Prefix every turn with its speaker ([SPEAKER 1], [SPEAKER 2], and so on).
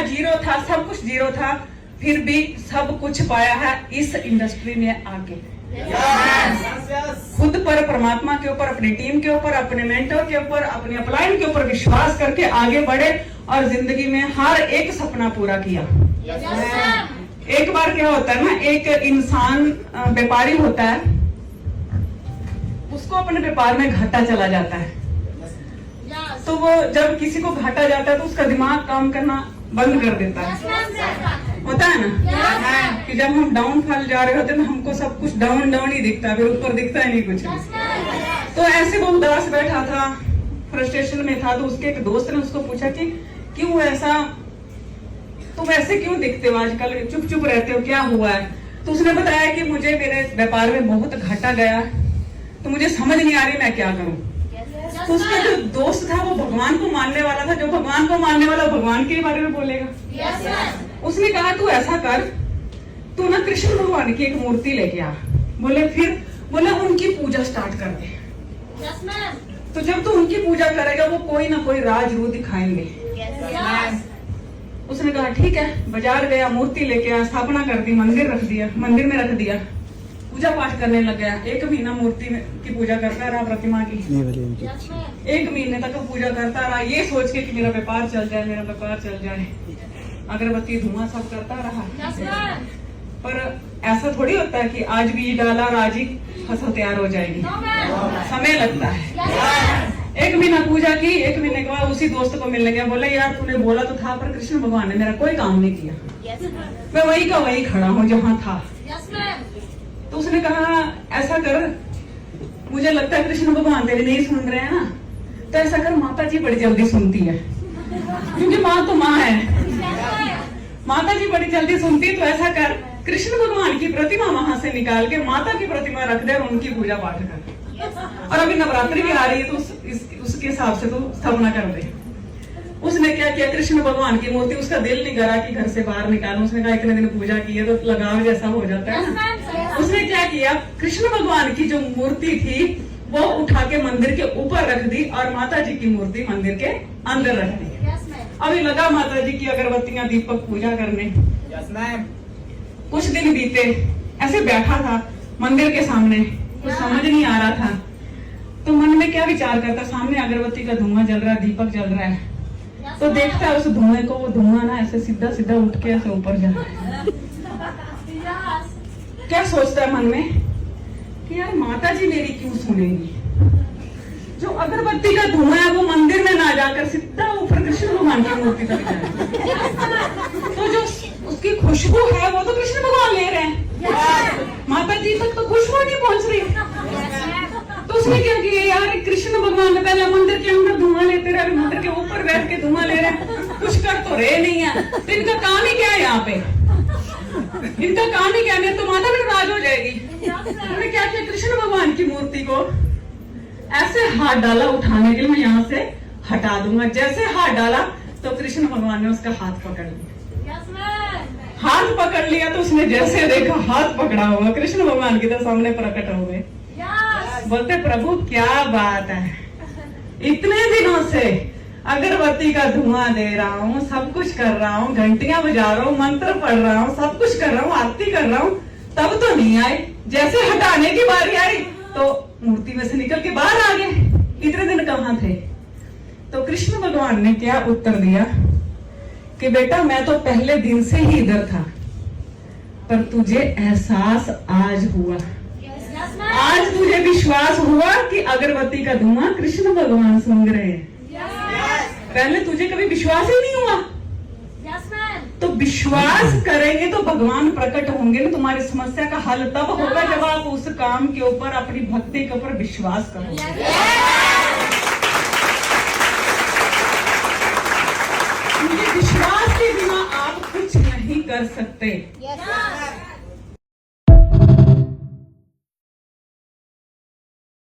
[SPEAKER 1] Zero था, सब कुछ जीरो था, फिर भी सब कुछ पाया है इस इंडस्ट्री में आके। खुद पर, परमात्मा के ऊपर, अपनी टीम के ऊपर, अपने मेंटर के ऊपर, अपने अपलाइन के ऊपर विश्वास करके आगे बढ़े और जिंदगी में हर एक सपना पूरा किया। एक बार क्या होता है ना, एक इंसान व्यापारी होता है, उसको अपने व्यापार में घाटा चला जाता है, तो वो जब किसी को घाटा जाता है तो उसका दिमाग काम करना बंद कर देता है। होता है ना कि जब हम डाउनफॉल जा रहे होते हैं ना, हमको सब कुछ डाउन डाउन ही दिखता है, फिर ऊपर दिखता है नहीं कुछ। तो ऐसे वो उदास बैठा था, फ्रस्ट्रेशन में था, तो उसके एक दोस्त ने उसको पूछा कि क्यों ऐसा, तुम ऐसे क्यों दिखते हो आजकल, चुप चुप रहते हो, क्या हुआ है? तो उसने बताया कि मुझे मेरे व्यापार में बहुत घाटा गया, तो मुझे समझ नहीं आ रही मैं क्या करूं। तो उसका जो दोस्त था वो भगवान को मानने वाला था, जो भगवान को मानने वाला भगवान के बारे में बोलेगा। उसने कहा तू ऐसा कर, तू ना कृष्ण भगवान की एक मूर्ति लेके आ। बोले फिर? बोले उनकी पूजा स्टार्ट कर दे। तो जब तू उनकी पूजा करेगा वो कोई ना कोई राज रूप दिखाएंगे। उसने कहा ठीक है, बाजार गया, मूर्ति लेके आया, स्थापना कर दी, मंदिर में रख दिया, पूजा पाठ करने लग गया। 1 महीना मूर्ति की पूजा करता रहा, प्रतिमा की। 1 महीने तक पूजा करता रहा, ये सोच के कि मेरा व्यापार चल जाए, अगरबत्ती धुआं सब करता रहा। पर ऐसा थोड़ी होता है कि आज बीज डाला और आज ही फसल तैयार हो जाएगी, समय लगता है। 1 महीना पूजा की, 1 महीने के बाद उसी दोस्त को मिलने गया, बोला यार तूने बोला तो था, पर कृष्ण भगवान ने मेरा कोई काम नहीं किया, मैं वही का वही खड़ा हूँ जहाँ था। तो उसने कहा ऐसा कर, मुझे लगता है कृष्ण भगवान तेरी नहीं सुन रहे हैं ना, तो ऐसा कर, माता जी बड़ी जल्दी सुनती है, क्योंकि माँ तो माँ है, माता जी बड़ी जल्दी सुनती है। तो ऐसा कर, कृष्ण भगवान की प्रतिमा वहां से निकाल के माता की प्रतिमा रख दे और उनकी पूजा पाठ कर। और अभी नवरात्रि भी आ रही है, तो उसके हिसाब से तो स्थापना कर दे। उसने क्या किया, कृष्ण भगवान की मूर्ति, उसका दिल नहीं करा कि घर से बाहर निकालूं। उसने कहा इतने दिन पूजा की है तो लगाव जैसा हो जाता है ना। उसने क्या किया, कृष्ण भगवान की जो मूर्ति थी वो उठा के मंदिर के ऊपर रख दी और माता जी की मूर्ति मंदिर के अंदर रख दी। अभी लगा माता जी की अगरबत्तियां, दीपक पूजा करने। कुछ दिन बीते, ऐसे बैठा था मंदिर के सामने, कुछ समझ नहीं आ रहा था, तो मन में क्या विचार करता, सामने अगरबत्ती का धुआं जल रहा है, दीपक जल रहा है, तो देखता है उस धुएं को, वो धुआं ना ऐसे सीधा सीधा उठ के ऐसे ऊपर जा रहा है। क्या सोचता है मन में कि यार माता जी मेरी क्यों सुनेंगी, जो अगरबत्ती का धुआं है वो मंदिर में ना जाकर सीधा ऊपर कृष्ण भगवान की मूर्ति तक जाए, तो जो उसकी खुशबू है वो तो कृष्ण भगवान ले रहे हैं, माता जी तक तो खुशबू नहीं पहुंच रही। तो उसने क्या किया, यार कृष्ण भगवान ने पहले मंदिर के अंदर धुआं लेते रहे, मंदिर के ऊपर बैठ के धुआं ले रहे हैं, कुछ कर तो रहे नहीं है, तो इनका काम ही क्या है यहाँ पे, इनका काम ही क्या है, तो माता भी नाराज हो जाएगी। उन्होंने क्या किया, कृष्ण भगवान की मूर्ति को ऐसे हाथ डाला उठाने के लिए, मैं यहाँ से हटा दूंगा। जैसे हाथ डाला तो कृष्ण भगवान ने उसका हाथ पकड़ लिया। हाथ पकड़ लिया तो उसने जैसे देखा हाथ पकड़ा हुआ कृष्ण भगवान की, तो सामने प्रकट हो गए। बोलते प्रभु क्या बात है, इतने दिनों से अगरबत्ती का धुआं दे रहा हूँ, सब कुछ कर रहा हूँ, घंटियां बजा रहा हूँ, मंत्र पढ़ रहा हूँ, सब कुछ कर रहा हूँ, आरती कर रहा हूँ, तब तो नहीं आए। जैसे हटाने की बारी आई तो मूर्ति में से निकल के बाहर आ गए, इतने दिन कहाँ थे? तो कृष्ण भगवान ने क्या उत्तर दिया कि बेटा मैं तो पहले दिन से ही इधर था, पर तुझे एहसास आज हुआ, आज तुझे विश्वास हुआ कि अगरबत्ती का धुआं कृष्ण भगवान सूंघ रहे हैं। पहले तुझे कभी विश्वास ही नहीं हुआ। तो विश्वास करेंगे तो भगवान प्रकट होंगे ना, तुम्हारी समस्या का हल तब होगा जब आप उस काम के ऊपर, अपनी भक्ति के ऊपर विश्वास करोगे। मुझे विश्वास के बिना आप कुछ नहीं कर सकते।